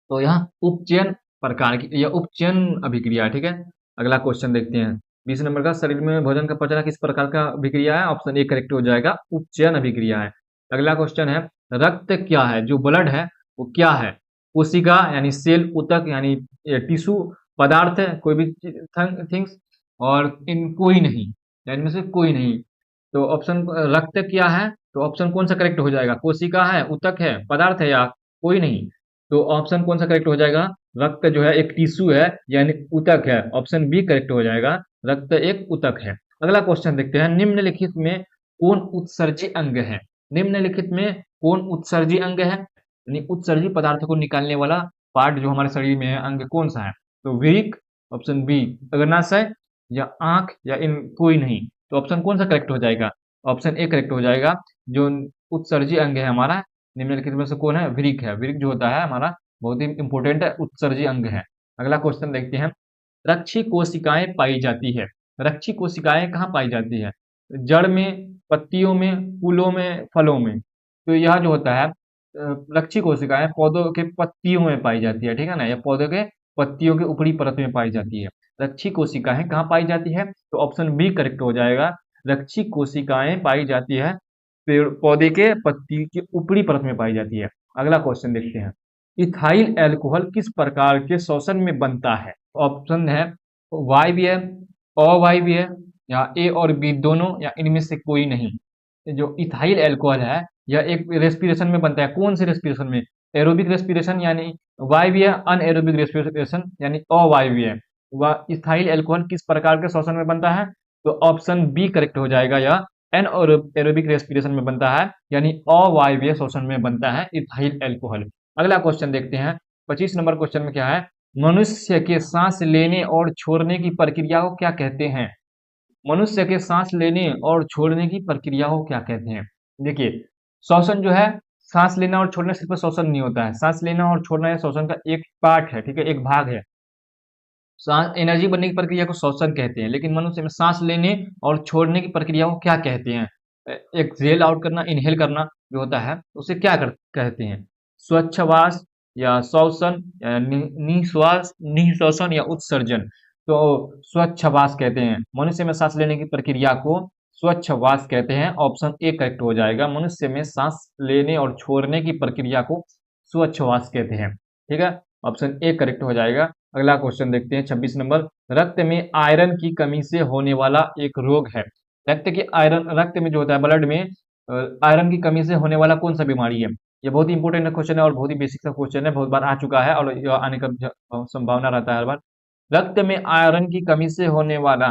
तो यह उपचयन प्रकार की या उपचयन अभिक्रिया है, ठीक है। अगला क्वेश्चन देखते हैं। 20 नंबर का, शरीर में भोजन का पचना किस प्रकार का अभिक्रिया है? ऑप्शन ए करेक्ट हो जाएगा, उपचयन अभिक्रिया है। अगला क्वेश्चन है, रक्त क्या है? जो ब्लड है वो क्या है? कोशिका यानी सेल, ऊतक यानी टिश्यू, पदार्थ है कोई भी थिंग्स, और इन कोई नहीं, या इनमें से कोई नहीं। तो ऑप्शन रक्त क्या है? तो ऑप्शन कौन सा करेक्ट हो जाएगा? कोशिका है, ऊतक है, पदार्थ है, या कोई नहीं। तो ऑप्शन कौन सा करेक्ट हो जाएगा? रक्त जो है एक टिश्यू है यानी ऊतक है। ऑप्शन बी करेक्ट हो जाएगा, रक्त एक ऊतक है। अगला क्वेश्चन देखते हैं। निम्नलिखित में कौन उत्सर्जी अंग है? निम्नलिखित में कौन उत्सर्जी अंग है? यानी उत्सर्जी पदार्थ को निकालने वाला पार्ट जो हमारे शरीर में है, अंग कौन सा है? तो वृक्क, ऑप्शन बी अग्नाशय, या आंख, या इन कोई नहीं। तो ऑप्शन कौन सा करेक्ट हो जाएगा? ऑप्शन ए करेक्ट हो जाएगा। जो उत्सर्जी अंग है हमारा निम्नलिखित में से कौन है? वृक्क है। वृक्क जो होता है हमारा बहुत ही इंपॉर्टेंट है, उत्सर्जी अंग है। अगला क्वेश्चन देखते हैं। रक्षी कोशिकाएं पाई जाती है। रक्षी कोशिकाएं कहाँ पाई जाती है? जड़ में, पत्तियों में, फूलों में, फलों में। तो यह जो होता है रक्षी कोशिकाएं पौधों के पत्तियों में पाई जाती है, ठीक है ना, या पौधों के पत्तियों के ऊपरी परत में पाई जाती है। रक्षी कोशिकाएं कहाँ पाई जाती है? तो ऑप्शन बी करेक्ट हो जाएगा। रक्षी कोशिकाएं पाई जाती है पेड़ पौधे के पत्ती की ऊपरी परत में पाई जाती है। अगला क्वेश्चन देखते हैं। इथाइल अल्कोहल किस प्रकार के शोषण में बनता है? ऑप्शन है वायवीय, अवायवीय, या ए और बी दोनों, या इनमें से कोई नहीं। जो इथाइल अल्कोहल है यह एक रेस्पिरेशन में बनता है। कौन से रेस्पिरेशन में? एरोबिक रेस्पिरेशन यानी वायवीय, अनएरोबिक रेस्पिरेशन यानी अवायवीय। वह इथाइल अल्कोहल किस प्रकार के श्वसन में बनता है? तो ऑप्शन बी करेक्ट हो जाएगा। यह एनएरोबिक रेस्पिरेशन में बनता है, यानी अवायवीय श्वसन में बनता है इथाइल अल्कोहल। अगला क्वेश्चन देखते हैं। 25 नंबर क्वेश्चन में क्या है? मनुष्य के सांस लेने और छोड़ने की प्रक्रिया को क्या कहते हैं? मनुष्य के सांस लेने और छोड़ने की प्रक्रिया को क्या कहते हैं? देखिए, श्वसन जो है, सांस लेना और छोड़ना सिर्फ श्वसन नहीं होता है। सांस लेना और छोड़ना यह श्वसन का एक पार्ट है, ठीक है, एक भाग है। सांस एनर्जी बनने की प्रक्रिया को श्वसन कहते हैं, लेकिन मनुष्य में सांस लेने और छोड़ने की प्रक्रिया को क्या कहते हैं? एक्सहेल आउट करना, इनहेल करना जो होता है उसे क्या कहते हैं? स्वच्छवास, या श्वसन, या निश्वास, निःश्वसन, या उत्सर्जन। तो स्वच्छवास कहते हैं। मनुष्य में सांस लेने की प्रक्रिया को स्वच्छवास कहते हैं। ऑप्शन ए करेक्ट हो जाएगा। मनुष्य में सांस लेने और छोड़ने की प्रक्रिया को स्वच्छवास कहते हैं, ठीक है, ऑप्शन ए करेक्ट हो जाएगा। अगला क्वेश्चन देखते हैं 26 नंबर। रक्त में आयरन की कमी से होने वाला एक रोग है। रक्त में जो होता है, ब्लड में आयरन की कमी से होने वाला कौन सा बीमारी है? ये बहुत ही इंपॉर्टेंट क्वेश्चन है और बहुत ही बेसिक सा क्वेश्चन है, बहुत बार आ चुका है और यह आने का संभावना रहता है हर बार। रक्त में आयरन की कमी से होने वाला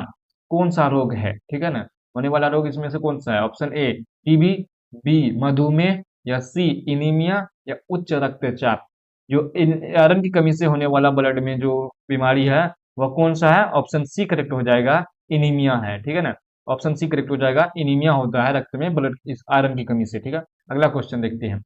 कौन सा रोग है, ठीक है ना, होने वाला रोग इसमें से कौन सा है? ऑप्शन ए टीबी, बी मधुमेह, या सी इनीमिया, या उच्च रक्तचाप। जो आयरन की कमी से होने वाला ब्लड में जो बीमारी है वह कौन सा है? ऑप्शन सी करेक्ट हो जाएगा, इनीमिया है, ठीक है ना, ऑप्शन सी करेक्ट हो जाएगा। इनीमिया होता है रक्त में ब्लड इस आयरन की कमी से, ठीक है। अगला क्वेश्चन देखते हैं।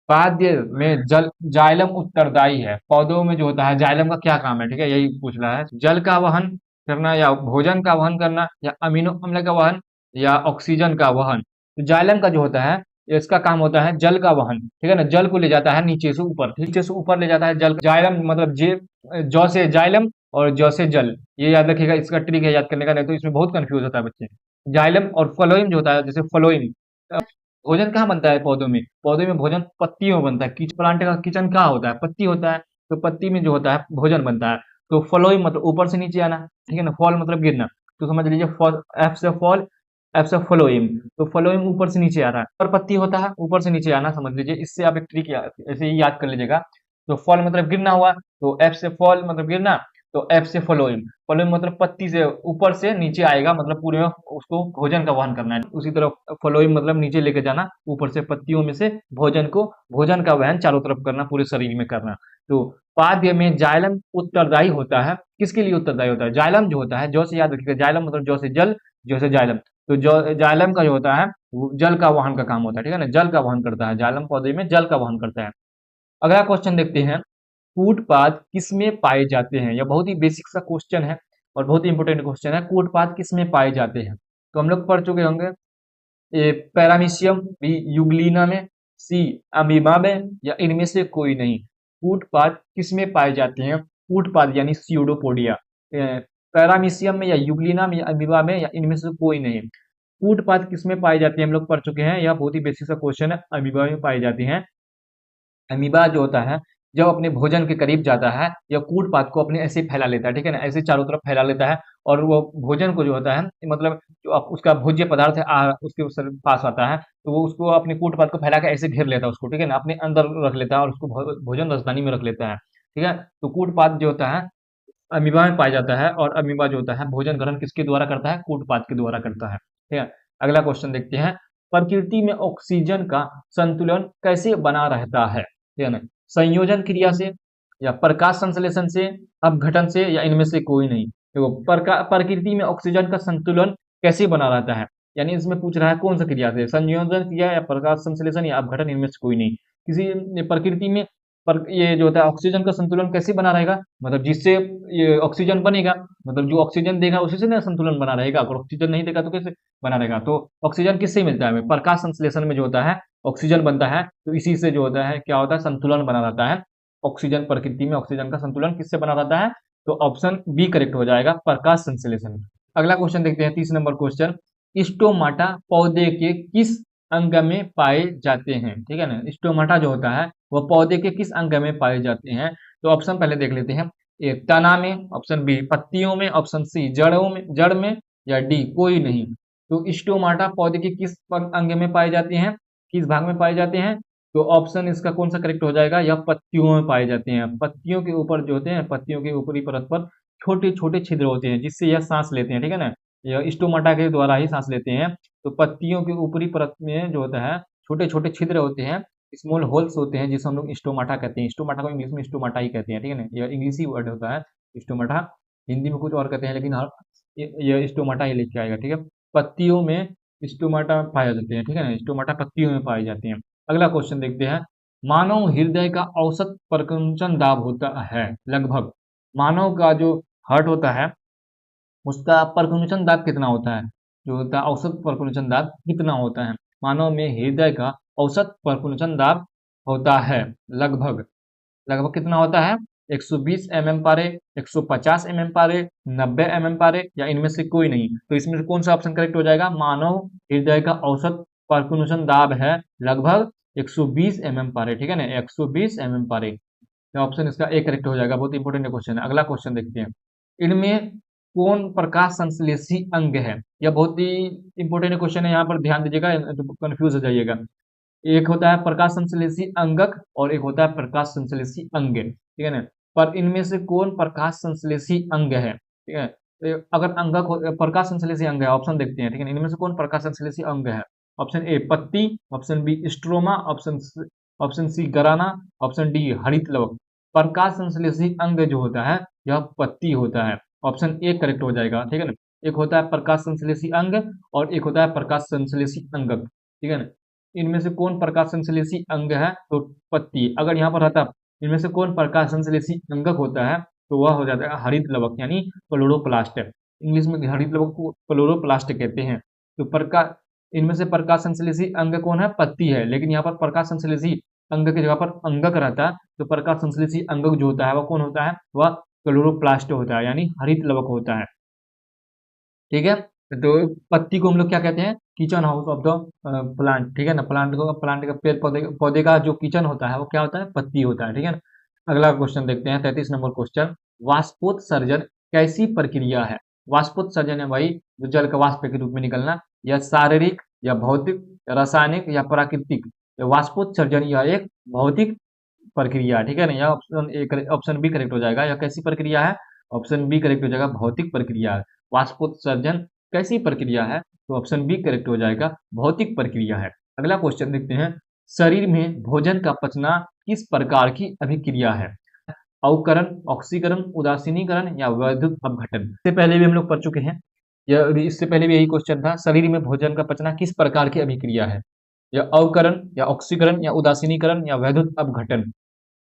पाद्य में जल जाइलम उत्तरदायी है। पौधों में जो होता है जाइलम का क्या काम है, ठीक है, यही पूछ रहा है। जल का वहन करना, या भोजन का वहन करना, या अमीनो अम्ल का वहन, या ऑक्सीजन का वहन। तो जाइलम का जो होता है इसका काम होता है जल का वहन, ठीक है ना, जल को ले जाता है नीचे से ऊपर, नीचे से ऊपर ले जाता है जल। जाइलम मतलब जौ से जाइलम और जौ से जल, ये याद रखिएगा, इसका ट्रिक है याद करने का, नहीं तो इसमें बहुत कंफ्यूज होता है बच्चे। जाइलम और फ्लोएम जो होता है, जैसे फ्लोएम, भोजन कहाँ बनता है पौधों में? पौधे में भोजन पत्तियों में बनता है। प्लांट का किचन कहाँ होता है? पत्ती होता है। तो पत्ती में जो होता है भोजन बनता है। तो फ्लोइंग मतलब ऊपर से नीचे आना, ठीक है ना, फॉल मतलब गिरना। तो समझ लीजिए फॉल, एफ से फॉल, एफ से फ्लोइंग। तो फ्लोइंग ऊपर से नीचे आ रहा है और पत्ती होता है ऊपर से नीचे आना, समझ लीजिए। इससे आप एक ट्रिक ऐसे ही याद कर लीजिएगा। तो फॉल मतलब गिरना हुआ, तो एफ से फॉल मतलब गिरना, तो एफ से फ्लोइंग। फ्लोइंग मतलब पत्ती से ऊपर से नीचे आएगा, मतलब पूरे में उसको भोजन का वहन करना है। उसी तरह फ्लोइंग मतलब नीचे लेके जाना, ऊपर से पत्तियों में से भोजन का वहन चारों तरफ करना, पूरे शरीर में करना। तो पाद्य में जाइलम उत्तरदायी होता है। किसके लिए उत्तरदायी होता है? जाइलम जो होता है, जौ से याद रखिएगा, जाइलम मतलब जौ से जल, जौ से जाइलम। तो जाइलम का जो होता है वो जल का वहन का काम होता है, ठीक है ना, जल का वहन करता है। जाइलम पौधे में जल का वहन करता है। अगला क्वेश्चन देखते हैं। कूटपाद किसमें पाए जाते हैं? यह बहुत ही बेसिक सा क्वेश्चन है और बहुत ही इंपॉर्टेंट क्वेश्चन है। कूटपाद किसमें पाए जाते हैं? तो हम लोग पढ़ चुके होंगे। ए पैरामीशियम, बी यूग्लिना में, सी अमीबा में, या इनमें से कोई नहीं। कूटपाद किसमें पाए जाते हैं? कूटपाद यानी स्यूडोपोडिया, पैरामीशियम में, या यूग्लिना में, या अमीबा में, या इनमें से कोई नहीं। कूटपाद किसमें पाए जाते हैं हम लोग पढ़ चुके हैं। यह बहुत ही बेसिक सा क्वेश्चन है। अमीबा में पाए जाते हैं। अमीबा जो होता है जब अपने भोजन के करीब जाता है या कूट पात को अपने ऐसे फैला लेता है, ठीक है ना, ऐसे चारों तरफ फैला लेता है, और वो भोजन को जो होता है, मतलब जो उसका भोज्य पदार्थ है उसके पास आता है, तो वो उसको अपने कूट पात को फैला के ऐसे घेर लेता है उसको, ठीक है ना, अपने अंदर रख लेता है और उसको भोजन रसदानी में रख लेता है, ठीक है। तो कूट पात जो होता है अमीबा में पाया जाता है, और अमीबा जो होता है भोजन ग्रहण किसके द्वारा करता है? कूट पात के द्वारा करता है, ठीक है। अगला क्वेश्चन देखते हैं। प्रकृति में ऑक्सीजन का संतुलन कैसे बना रहता है? ठीक है ना, संयोजन क्रिया से, या प्रकाश संश्लेषण से, अपघटन से, या इनमें से कोई नहीं। देखो, प्रकृति में ऑक्सीजन का संतुलन कैसे बना रहता है, यानी इसमें पूछ रहा है कौन सा क्रिया से, संयोजन क्रिया, या प्रकाश संश्लेषण, या अपघटन, इनमें से कोई नहीं। किसी प्रकृति में पर ये जो होता है ऑक्सीजन का संतुलन कैसे बना रहेगा, मतलब जिससे ये ऑक्सीजन बनेगा, मतलब जो ऑक्सीजन देगा उसी से ना संतुलन बना रहेगा, अगर ऑक्सीजन नहीं देगा तो कैसे बना रहेगा। तो ऑक्सीजन किससे मिलता है हमें, प्रकाश संश्लेषण में जो होता है ऑक्सीजन बनता है, तो इसी से जो होता है क्या होता है संतुलन बना रहता है। ऑक्सीजन प्रकृति में ऑक्सीजन का संतुलन किससे बना रहता है, तो ऑप्शन बी करेक्ट हो जाएगा, प्रकाश संश्लेषण। अगला क्वेश्चन देखते हैं, 30 नंबर क्वेश्चन। स्टोमाटा पौधे के किस अंग में पाए जाते हैं, ठीक है ना। स्टोमाटा जो होता है वह पौधे के किस अंग में पाए जाते हैं, तो ऑप्शन पहले देख लेते हैं। ए तना में, ऑप्शन बी पत्तियों में, ऑप्शन सी जड़ों में, जड़ में, या डी कोई नहीं। तो स्टोमाटा पौधे के किस अंग में पाए जाते हैं, किस भाग में पाए जाते हैं, तो ऑप्शन इसका कौन सा करेक्ट हो जाएगा, या पत्तियों में पाए जाते हैं। पत्तियों के ऊपर जो होते हैं, पत्तियों के ऊपरी परत पर छोटे छोटे छिद्र होते हैं जिससे यह सांस लेते हैं, ठीक है ना। यह स्टोमाटा के द्वारा ही सांस लेते हैं। तो पत्तियों के ऊपरी परत में जो होता है छोटे छोटे छिद्र होते हैं, स्मॉल होल्स होते हैं, जिसे हम लोग स्टोमाटा कहते हैं। स्टोमाटा को इंग्लिश में स्टोमाटा ही कहते हैं, ठीक है ना। यह इंग्लिश ही वर्ड होता है स्टोमाटा, हिंदी में कुछ और कहते हैं, लेकिन हर यह स्टोमाटा ही लेके आएगा, ठीक है। पत्तियों में स्टोमाटा पाए जाते हैं, ठीक है ना, स्टोमाटा पत्तियों में पाए जाते हैं। अगला क्वेश्चन देखते हैं। मानव हृदय का औसत परिकुंचन दाब होता है लगभग, मानव का जो हार्ट होता है उसका परकुंचन दाब कितना होता है, जो होता है औसत परकुंचन दाब कितना होता है। मानव में हृदय का औसत परकुंचन दाब होता है लगभग, लगभग कितना होता है, 120 mm पारे, 150 mm पारे, 90 mm पारे, या इनमें से कोई नहीं। तो इसमें से कौन सा ऑप्शन करेक्ट हो जाएगा, मानव हृदय का औसत परकुंचन दाब है लगभग 120 mm पारे, ठीक है ना, 120 mm पारे। तो ऑप्शन इसका ए करेक्ट हो जाएगा। बहुत इंपॉर्टेंट क्वेश्चन है। अगला क्वेश्चन देखते हैं। इनमें कौन प्रकाश संश्लेषी अंग है, यह बहुत ही इंपॉर्टेंट क्वेश्चन है, यहाँ पर ध्यान दीजिएगा तो कंफ्यूज हो जाइएगा। एक होता है प्रकाश संश्लेषी अंगक और एक होता है प्रकाश संश्लेषी अंग, ठीक है ना। पर इनमें से कौन प्रकाश संश्लेषी अंग है, ठीक है। तो अगर अंगक प्रकाश संश्लेषी अंग है, ऑप्शन देखते हैं, ठीक है। इनमें से कौन प्रकाश संश्लेषी अंग है, ऑप्शन ए पत्ती, option B stroma, option C grana, option D हरित लवक। प्रकाश संश्लेषी अंग जो होता है यह पत्ती होता है, ऑप्शन ए करेक्ट हो जाएगा, ठीक है ना। एक होता है प्रकाश संश्लेषी अंग और एक होता है प्रकाश संश्लेषी अंगक, ठीक है ना। इनमें से कौन प्रकाश संश्लेषी अंग है, तो पत्ती। अगर यहाँ पर रहता इनमें से कौन प्रकाश संश्लेषी अंगक होता है, तो वह हो जाता है हरित लवक यानी क्लोरोप्लास्ट। इंग्लिश में हरित लवक को क्लोरोप्लास्ट कहते हैं। तो प्रकाश इनमें से प्रकाश संश्लेषी अंग कौन है, पत्ती है, लेकिन यहाँ पर प्रकाश संश्लेषी अंग की जगह पर अंगक रहता है, तो प्रकाश संश्लेषी अंगक जो होता है वह कौन होता है, वह क्लोरोप्लास्ट होता है यानी हरित लवक होता है, ठीक है। तो पत्ती को हम लोग क्या कहते हैं, kitchen house of the plant, ठीक है ना। प्लांट का पेड़ पौधे पौधे का जो किचन होता है वो क्या होता है, पत्ती होता है, ठीक है ना। अगला क्वेश्चन देखते हैं, 33 नंबर क्वेश्चन। वाष्पोत्सर्जन कैसी प्रक्रिया है। वाष्पोत्सर्जन है भाई जो जल का वाष्प के रूप में निकलना, या शारीरिक, या भौतिक, रासायनिक, या प्राकृतिक। तो वाष्पोत्सर्जन यह एक भौतिक प्रक्रिया, ठीक है ना। यह ऑप्शन बी करेक्ट हो जाएगा। यह कैसी प्रक्रिया है, ऑप्शन बी करेक्ट हो जाएगा, भौतिक प्रक्रिया है। वाष्पोत्सर्जन कैसी प्रक्रिया है, तो ऑप्शन बी करेक्ट हो जाएगा, भौतिक प्रक्रिया है। अगला क्वेश्चन देखते हैं। शरीर में भोजन का पचना किस प्रकार की अभिक्रिया है, अवकरण, ऑक्सीकरण, उदासीनीकरण, या वैद्युत अपघटन। इससे पहले भी हम लोग पढ़ चुके हैं, इससे पहले भी यही क्वेश्चन था, शरीर में भोजन का पचना किस प्रकार की अभिक्रिया है, या अवकरण, या ऑक्सीकरण, या उदासीनीकरण, या वैद्युत अपघटन।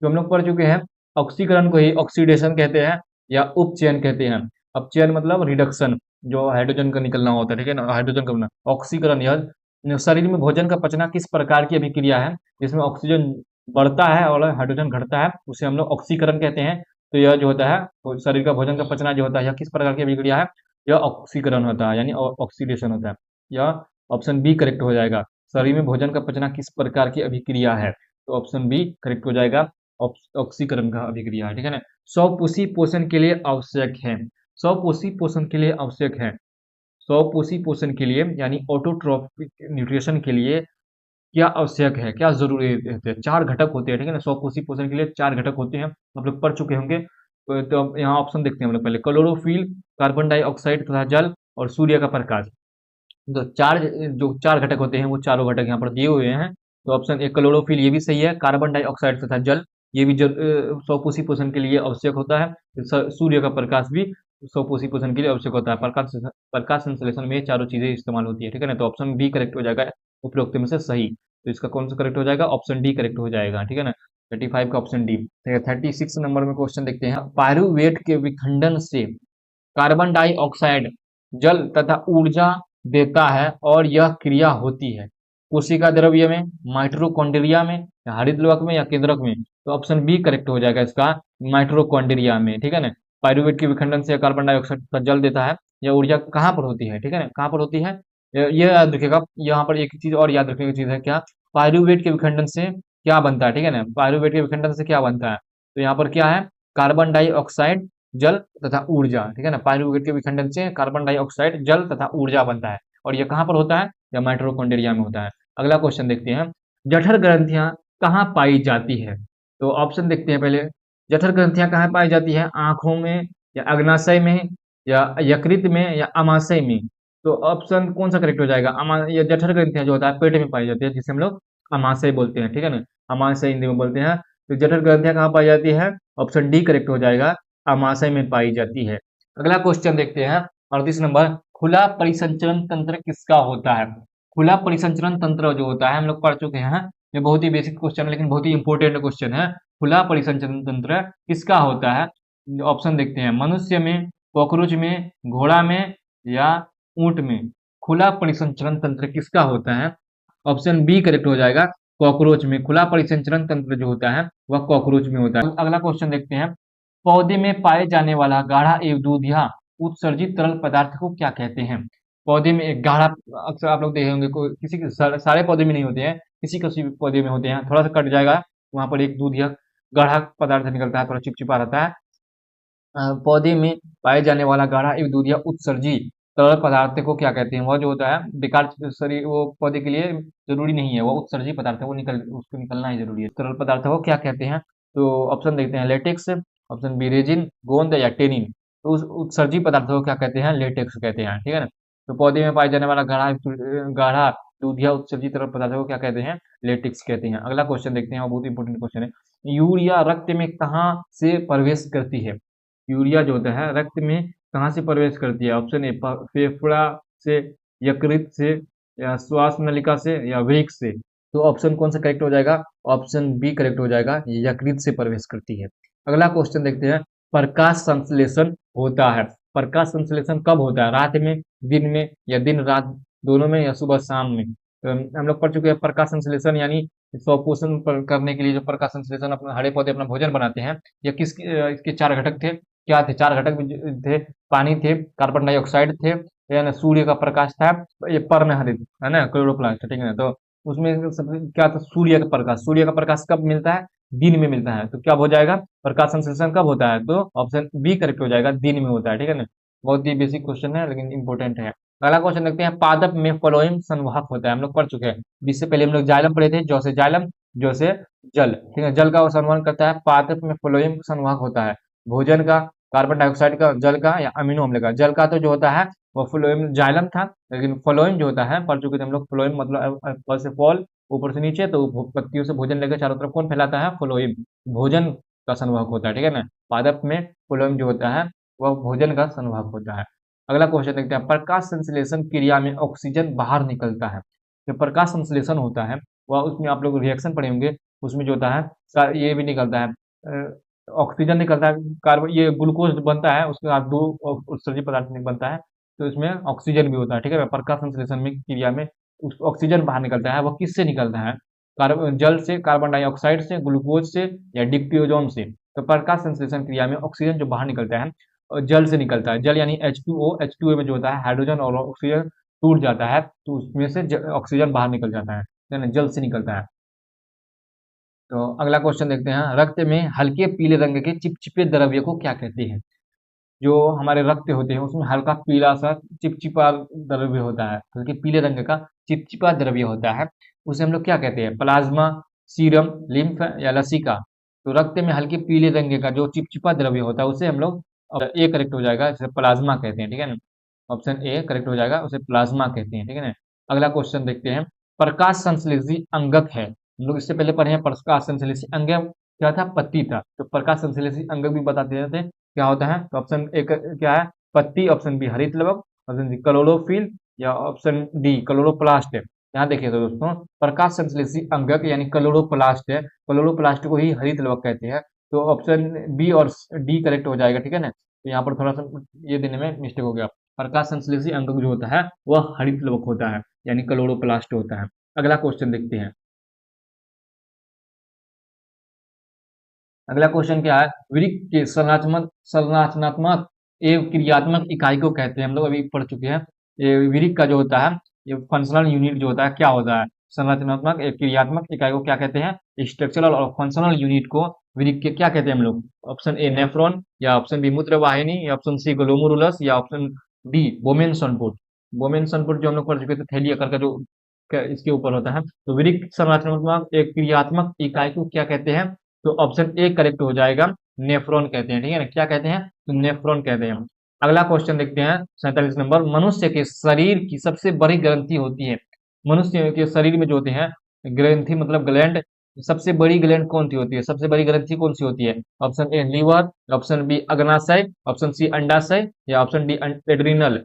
जो हम लोग पढ़ चुके हैं, ऑक्सीकरण को ही ऑक्सीडेशन कहते हैं या उपचयन कहते हैं। अपचयन मतलब रिडक्शन, जो हाइड्रोजन का निकलना होता है, ठीक है ना, हाइड्रोजन का बनना। ऑक्सीकरण यह शरीर में भोजन का पचना किस प्रकार की अभिक्रिया है जिसमें ऑक्सीजन बढ़ता है और हाइड्रोजन घटता है, उसे हम लोग ऑक्सीकरण कहते हैं। तो यह जो होता है वो शरीर का भोजन का पचना जो होता है यह किस प्रकार की अभिक्रिया है, यह ऑक्सीकरण होता है यानी ऑक्सीडेशन होता है। यह ऑप्शन बी करेक्ट हो जाएगा। शरीर में भोजन का पचना किस प्रकार की अभिक्रिया है, तो ऑप्शन बी करेक्ट हो जाएगा, ऑक्सीकरण का अभिक्रिया है, ठीक है ना। स्वपोषी पोषण के लिए आवश्यक है, स्वपोषी पोषण के लिए आवश्यक है, स्वपोषी पोषण के लिए यानी ऑटोट्रॉपिक न्यूट्रिशन के लिए क्या आवश्यक है, क्या जरूरी होते हैं, चार घटक होते हैं, ठीक है ना। स्वपोषी पोषण के लिए चार घटक होते हैं, आप लोग पढ़ चुके होंगे। तो अब यहाँ ऑप्शन देखते हैं हम लोग पहले, क्लोरोफिल, कार्बन डाइऑक्साइड तथा जल, और सूर्य का प्रकाश। तो चार घटक होते हैं वो चारों घटक यहाँ पर दिए हुए हैं। तो ऑप्शन ए क्लोरोफिल ये भी सही है, कार्बन डाइऑक्साइड तथा जल ये भी स्वपोषी पोषण के लिए आवश्यक होता है। सूर्य का प्रकाश भी स्वपोषी पोषण के लिए आवश्यक होता है। प्रकाश संश्लेषण में ये चारों चीजें इस्तेमाल होती है, ठीक है ना। तो ऑप्शन बी करेक्ट हो जाएगा उपरोक्त में से सही। तो इसका कौन सा करेक्ट हो जाएगा, ऑप्शन डी करेक्ट हो जाएगा, ठीक है ना। 35 का ऑप्शन डी। 36 नंबर में क्वेश्चन देखते हैं। पायरुवेट के विखंडन से कार्बन डाइऑक्साइड जल तथा ऊर्जा देता है और यह क्रिया होती है कोशिका द्रव्य में, माइटोकॉन्ड्रिया में, या हरितलवक में, या केंद्रक में। तो ऑप्शन बी करेक्ट हो जाएगा इसका, माइटोकॉन्ड्रिया में, ठीक है ना। पायरुवेट के विखंडन से कार्बन डाइऑक्साइड का जल देता है, यह ऊर्जा कहाँ पर होती है, ठीक है ना, कहाँ पर होती है, ये याद रखिएगा। यहाँ पर एक चीज और याद रखने की चीज है क्या, पायरुवेट के विखंडन से क्या बनता है, ठीक है ना, पायरुवेट के विखंडन से क्या बनता है, तो यहाँ पर क्या है, कार्बन डाइऑक्साइड जल तथा ऊर्जा, ठीक है ना। पायरुवेट के विखंडन से कार्बन डाइऑक्साइड जल तथा ऊर्जा बनता है, और यह कहाँ पर होता है, यह माइटोकॉन्ड्रिया में होता है। अगला क्वेश्चन देखते हैं। जठर ग्रंथियां कहाँ पाई जाती है, तो ऑप्शन देखते हैं पहले। जठर ग्रंथियां कहाँ पाई जाती है, आंखों में, या अग्नाशय में, या यकृत में, या अमाशय में। तो ऑप्शन कौन सा करेक्ट हो जाएगा, ये जठर ग्रंथियां जो होता है पेट में पाई जाती है, जिसे हम लोग अमाशय बोलते हैं, ठीक है ना, अमाशय हिंदी में बोलते हैं। तो जठर ग्रंथियां कहाँ पाई जाती है, ऑप्शन डी करेक्ट हो जाएगा, अमाशय में पाई जाती है। अगला क्वेश्चन देखते हैं। 38 नंबर, खुला परिसंचरण तंत्र किसका होता है। खुला परिसंचरण तंत्र जो होता है हम लोग पढ़ चुके हैं, ये बहुत ही बेसिक क्वेश्चन है लेकिन बहुत ही इंपॉर्टेंट क्वेश्चन है। खुला परिसंचरण तंत्र किसका होता है, ऑप्शन देखते हैं। मनुष्य में, कॉकरोच में, घोड़ा में, या ऊंट में। खुला परिसंचरण तंत्र किसका होता है, ऑप्शन बी करेक्ट हो जाएगा, कॉकरोच में। खुला परिसंचरण तंत्र जो होता है वह कॉकरोच में होता है। अगला क्वेश्चन देखते हैं। पौधे में पाए जाने वाला गाढ़ा एवं दूधिया उत्सर्जित तरल पदार्थ को क्या कहते हैं। पौधे में एक गाढ़ा, अक्सर आप लोग देखे होंगे, किसी के सारे पौधे में नहीं होते हैं, किसी किसी पौधे में होते हैं, थोड़ा सा कट जाएगा वहां पर एक दूधिया गाढ़ा पदार्थ निकलता है, थोड़ा चिपचिपा रहता है। पौधे में पाए जाने वाला गाढ़ा एवं दूधिया उत्सर्जी तरल पदार्थ को क्या कहते हैं, वह जो होता है बेकार शरीर, वो पौधे के लिए जरूरी नहीं है, वो उत्सर्जी पदार्थ है, वो उसको निकलना ही जरूरी है। तरल पदार्थ को क्या कहते हैं, तो ऑप्शन देखते हैं। लेटेक्स, ऑप्शन बी रेजिन, गोंद, या टेनिन। तो उस उत्सर्जी पदार्थ को क्या कहते हैं, लेटेक्स कहते हैं, ठीक है ना। तो पौधे में पाए जाने वाला गाढ़ा गाढ़ा दूधिया उत्सर्जित तरल पदार्थ को क्या कहते हैं, लेटेक्स कहते हैं। अगला क्वेश्चन देखते हैं, बहुत इंपॉर्टेंट क्वेश्चन है। यूरिया रक्त में कहाँ से प्रवेश करती है। यूरिया जो होता है रक्त में कहाँ से प्रवेश करती है, ऑप्शन ए फेफड़ा से, यकृत से, या श्वास नलिका से, या वेग से। तो ऑप्शन कौन सा करेक्ट हो जाएगा, ऑप्शन बी करेक्ट हो जाएगा, यकृत से प्रवेश करती है। अगला क्वेश्चन देखते हैं। प्रकाश संश्लेषण होता है, प्रकाश संश्लेषण कब होता है, रात में, दिन में, या दिन रात दोनों में, या सुबह शाम में। तो हम लोग पढ़ चुके हैं प्रकाश संश्लेषण यानी स्वपोषण करने के लिए जो प्रकाश संश्लेषण अपना हरे पौधे अपना भोजन बनाते हैं। या इसके चार घटक थे, क्या थे, चार घटक थे। पानी थे, कार्बन डाइऑक्साइड थे, या ना सूर्य का प्रकाश था, ये पर्णहरित है ना, क्लोरोप्लास्ट, ठीक है ना। तो उसमें सबसे क्या था, सूर्य का प्रकाश। सूर्य का प्रकाश कब मिलता है, दिन में मिलता है। तो क्या हो जाएगा, प्रकाश संश्लेषण कब होता है, तो ऑप्शन बी करेक्ट हो जाएगा, दिन में होता है, ठीक है ना। बहुत ही बेसिक क्वेश्चन है लेकिन इंपॉर्टेंट है। अगला क्वेश्चन देखते हैं। पादप में फ्लोएम संवाहक होता है, हम लोग पढ़ चुके हैं। इससे पहले हम लोग जाइलम पढ़े थे, जौ से जाइलम, जो से जल, ठीक है, जल का वो संवहन करता है। पादप में फ्लोएम संवाहक होता है, भोजन का, कार्बन डाइऑक्साइड का, जल का, या अमीनो अम्ल का। जल का तो जो होता है वो फ्लोएम जाइलम था, लेकिन फ्लोएम जो होता है पढ़ चुके थे हम लोग। फ्लोएम मतलब फल से फॉल, ऊपर से नीचे, तो पत्तियों से भोजन लेकर चारों तरफ कौन फैलाता है, फ्लोएम, भोजन का संवाहक होता है, ठीक है ना। पादप में फ्लोएम जो होता है वह भोजन का संवाहक होता है। अगला क्वेश्चन देखते हैं। प्रकाश संश्लेषण क्रिया में ऑक्सीजन बाहर निकलता है। जो प्रकाश संश्लेषण होता है वह, उसमें आप लोग रिएक्शन पढ़े होंगे, उसमें जो होता है ये भी निकलता है, ऑक्सीजन निकलता है, कार्बन, ये ग्लूकोज बनता है, उसके बाद दो उत्सर्जित पदार्थ बनता है, तो इसमें ऑक्सीजन भी होता है, ठीक है। प्रकाश संश्लेषण में क्रिया में उस ऑक्सीजन बाहर निकलता है, वह किससे निकलता है, कार्बन जल से, कार्बन डाइऑक्साइड से, ग्लूकोज से, या डिप्टी से। तो प्रकाश संश्लेषण क्रिया में ऑक्सीजन जो बाहर निकलता है जल से निकलता है। जल यानी H2O, H2O में जो होता है हाइड्रोजन और ऑक्सीजन टूट जाता है, तो उसमें से ऑक्सीजन बाहर निकल जाता है, जल से निकलता है। तो अगला क्वेश्चन देखते हैं। रक्त में हल्के पीले रंग के चिपचिपे द्रव्य को क्या कहते हैं। जो हमारे रक्त होते हैं उसमें हल्का पीला सा चिपचिपा द्रव्य होता है, हल्के पीले रंग का चिपचिपा द्रव्य होता है, उसे हम लोग क्या कहते हैं, प्लाज्मा, सीरम, लिम्फ, या लसिका। तो रक्त में हल्के पीले रंग का जो चिपचिपा द्रव्य होता है उसे हम लोग, ए करेक्ट हो जाएगा, इसे प्लाज्मा कहते हैं, ठीक है ना। ऑप्शन ए करेक्ट हो जाएगा, उसे प्लाज्मा कहते हैं, ठीक है ना। अगला क्वेश्चन देखते हैं। प्रकाश संश्लेषी अंगक है, हम लोग इससे पहले पढ़े हैं प्रकाश संश्लेषी अंग क्या था, पत्ती था। तो प्रकाश संश्लेषी अंग भी बताते थे क्या होता है। तो ऑप्शन ए क्या है, पत्ती, ऑप्शन बी हरित लवक, ऑप्शन सी क्लोरोफिल, या ऑप्शन डी क्लोरोप्लास्ट। यहाँ देखिए तो दोस्तों, प्रकाश संश्लेषी अंगक यानी क्लोरोप्लास्ट है, क्लोरोप्लास्ट को ही हरित लवक कहते हैं। तो ऑप्शन बी और डी करेक्ट हो जाएगा, ठीक है ना। तो यहाँ पर थोड़ा सा ये देने में मिस्टेक हो गया। प्रकाश संश्लेषी अंगक जो होता है वह हरित लवक होता है, यानी क्लोरोप्लास्ट होता है। अगला क्वेश्चन देखते हैं। अगला क्वेश्चन क्या है, वृक्क के संरचनात्मक एवं क्रियात्मक इकाई को कहते हैं। हम लोग अभी पढ़ चुके हैं। ये वृक्क का जो होता है, ये फंक्शनल यूनिट जो होता है क्या होता है, संरचनात्मक एवं क्रियात्मक इकाई को क्या कहते हैं, स्ट्रक्चरल और फंक्शनल यूनिट को वृक्क के क्या कहते हैं हम लोग। ऑप्शन ए नेफ्रॉन, या ऑप्शन बी मूत्र वाहिनी, या ऑप्शन सी ग्लोमुरुलस, या ऑप्शन डी बोमेन सनपुट। बोमेन सनपुट जो हम लोग पढ़ चुके थे, थैली आकार का जो इसके ऊपर होता है। तो वृक्क संरचनात्मक एक क्रियात्मक इकाई को क्या कहते हैं, तो ऑप्शन ए करेक्ट हो जाएगा, नेफ्रॉन कहते हैं, ठीक है ना। क्या कहते हैं, तो नेफ्रॉन कहते हैं। अगला क्वेश्चन देखते हैं 47 नंबर, मनुष्य के शरीर की सबसे बड़ी ग्रंथि होती है। मनुष्य के शरीर में जो होते हैं ग्रंथि मतलब ग्लैंड, सबसे बड़ी ग्लैंड कौन सी होती है, सबसे बड़ी ग्रंथि कौन सी होती है। Option A liver, option B अग्नाशय, ऑप्शन सी अंडाशय, या ऑप्शन डी एड्रिनल।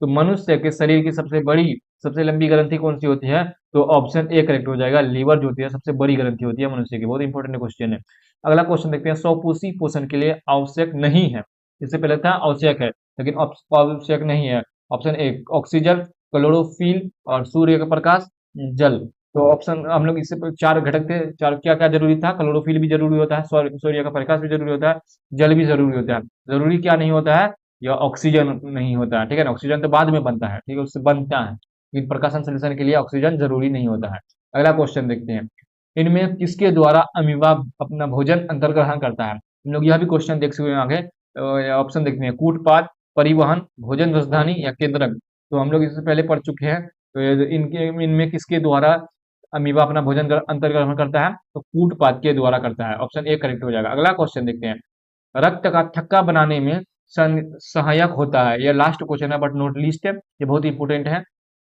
तो मनुष्य के शरीर की सबसे बड़ी सबसे लंबी ग्रंथि कौन सी होती है, तो ऑप्शन ए करेक्ट हो जाएगा, लीवर जो होती है सबसे बड़ी ग्रंथि होती है मनुष्य की। बहुत इंपॉर्टेंट क्वेश्चन है। अगला क्वेश्चन देखते हैं, स्वपोषी पोषण के लिए आवश्यक नहीं है। इससे पहले था आवश्यक है, लेकिन आवश्यक नहीं है। ऑप्शन ए ऑक्सीजन, क्लोरोफिल और सूर्य का प्रकाश, जल। तो ऑप्शन हम लोग इससे चार घटक थे, चार क्या क्या जरूरी था, क्लोरोफिल भी जरूरी होता है, सूर्य का प्रकाश भी जरूरी होता है, जल भी जरूरी होता है। जरूरी क्या नहीं होता है, या ऑक्सीजन नहीं होता है, ठीक है ना। ऑक्सीजन तो बाद में बनता है, ठीक है, उससे बनता है, लेकिन प्रकाश संश्लेषण के लिए ऑक्सीजन जरूरी नहीं होता है। अगला क्वेश्चन देखते हैं, इनमें किसके द्वारा अमीबा अपना भोजन अंतर्ग्रहण करता है। हम लोग यह भी क्वेश्चन देख सकते हैं आगे। ऑप्शन देखते हैं, कूटपाद, परिवहन, भोजन रसधानी, या केंद्रक। तो हम लोग इससे पहले पढ़ चुके हैं। तो इनके इनमें किसके द्वारा अमीबा अपना भोजन अंतर्ग्रहण करता है, तो कूटपाद के द्वारा करता है। ऑप्शन ए करेक्ट हो जाएगा। अगला क्वेश्चन देखते हैं, रक्त का थक्का बनाने में सहायक होता है। यह लास्ट क्वेश्चन है बट नॉट लीस्ट है, ये बहुत इंपॉर्टेंट है।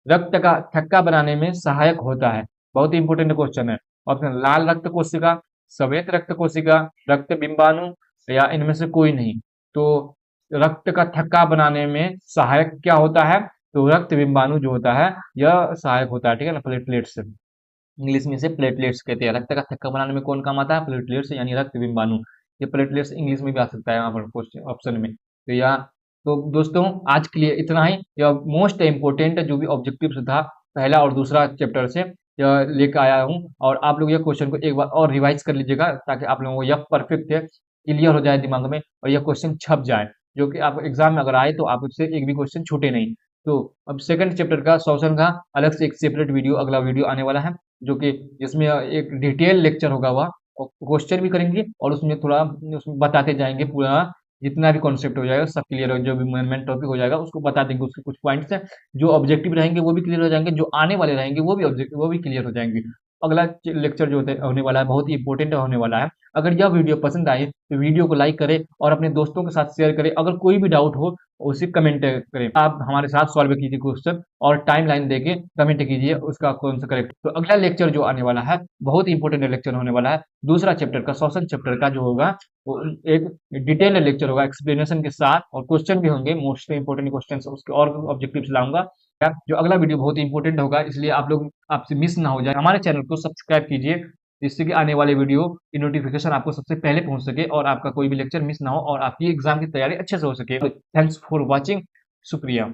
रक्त का थक्का बनाने में सहायक होता है, बहुत ही इंपॉर्टेंट क्वेश्चन है। ऑप्शन लाल रक्त कोशिका, श्वेत रक्त कोशिका, रक्त बिंबाणु, या इनमें से कोई नहीं। तो रक्त का थक्का बनाने में सहायक क्या होता है, तो रक्त बिंबाणु जो होता है यह सहायक होता है, ठीक है ना। प्लेटलेट्स, इंग्लिश में से प्लेटलेट्स कहते हैं। रक्त का थक्का बनाने में कौन काम आता है, प्लेटलेट्स यानी रक्त बिंबाणु। ये प्लेटलेट्स इंग्लिश में भी आ सकता है यहाँ पर क्वेश्चन ऑप्शन में। तो यहाँ, तो दोस्तों आज के लिए इतना ही। यह मोस्ट इंपोर्टेंट जो भी ऑब्जेक्टिव था पहला और दूसरा चैप्टर से यह लेकर आया हूँ, और आप लोग यह क्वेश्चन को एक बार और रिवाइज कर लीजिएगा, ताकि आप लोगों को यह परफेक्ट क्लियर हो जाए दिमाग में, और यह क्वेश्चन छप जाए, जो कि आप एग्जाम में अगर आए तो आप उससे एक भी क्वेश्चन छूटे नहीं। तो अब सेकंड चैप्टर का सॉल्यूशन का अलग से एक सेपरेट वीडियो, अगला वीडियो आने वाला है, जो कि जिसमें एक डिटेल लेक्चर होगा, वह क्वेश्चन भी करेंगे और उसमें थोड़ा उसमें बताते जाएंगे पूरा, जितना भी कॉन्सेप्ट हो जाएगा सब क्लियर हो, जो भी मेन टॉपिक हो जाएगा उसको बता देंगे। उसके कुछ पॉइंट्स हैं जो ऑब्जेक्टिव रहेंगे वो भी क्लियर हो जाएंगे, जो आने वाले रहेंगे वो भी ऑब्जेक्टिव वो भी क्लियर हो जाएंगे। अगला लेक्चर जो होने वाला है बहुत ही इंपॉर्टेंट होने वाला है। अगर यह वीडियो पसंद आए तो वीडियो को लाइक करें और अपने दोस्तों के साथ शेयर करें। अगर कोई भी डाउट हो उसे कमेंट करें, आप हमारे साथ सॉल्व कीजिए क्वेश्चन, और टाइम लाइन देके कमेंट कीजिए उसका कौन सा करेक्ट। तो अगला लेक्चर जो आने वाला है बहुत इंपॉर्टेंट लेक्चर होने वाला है, दूसरा चैप्टर का सोशल चैप्टर का जो होगा वो एक डिटेल लेक्चर होगा एक्सप्लेनेशन के साथ, और क्वेश्चन भी होंगे मोस्ट इंपोर्टेंट क्वेश्चन, उसके और ऑब्जेक्टिव्स लाऊंगा। जो अगला वीडियो बहुत इंपॉर्टेंट होगा, इसलिए आप लोग आपसे मिस ना हो जाए, हमारे चैनल को सब्सक्राइब कीजिए, जिससे कि आने वाले वीडियो की नोटिफिकेशन आपको सबसे पहले पहुंच सके, और आपका कोई भी लेक्चर मिस ना हो, और आपकी एग्जाम की तैयारी अच्छे से हो सके। थैंक्स फॉर वॉचिंग, शुक्रिया।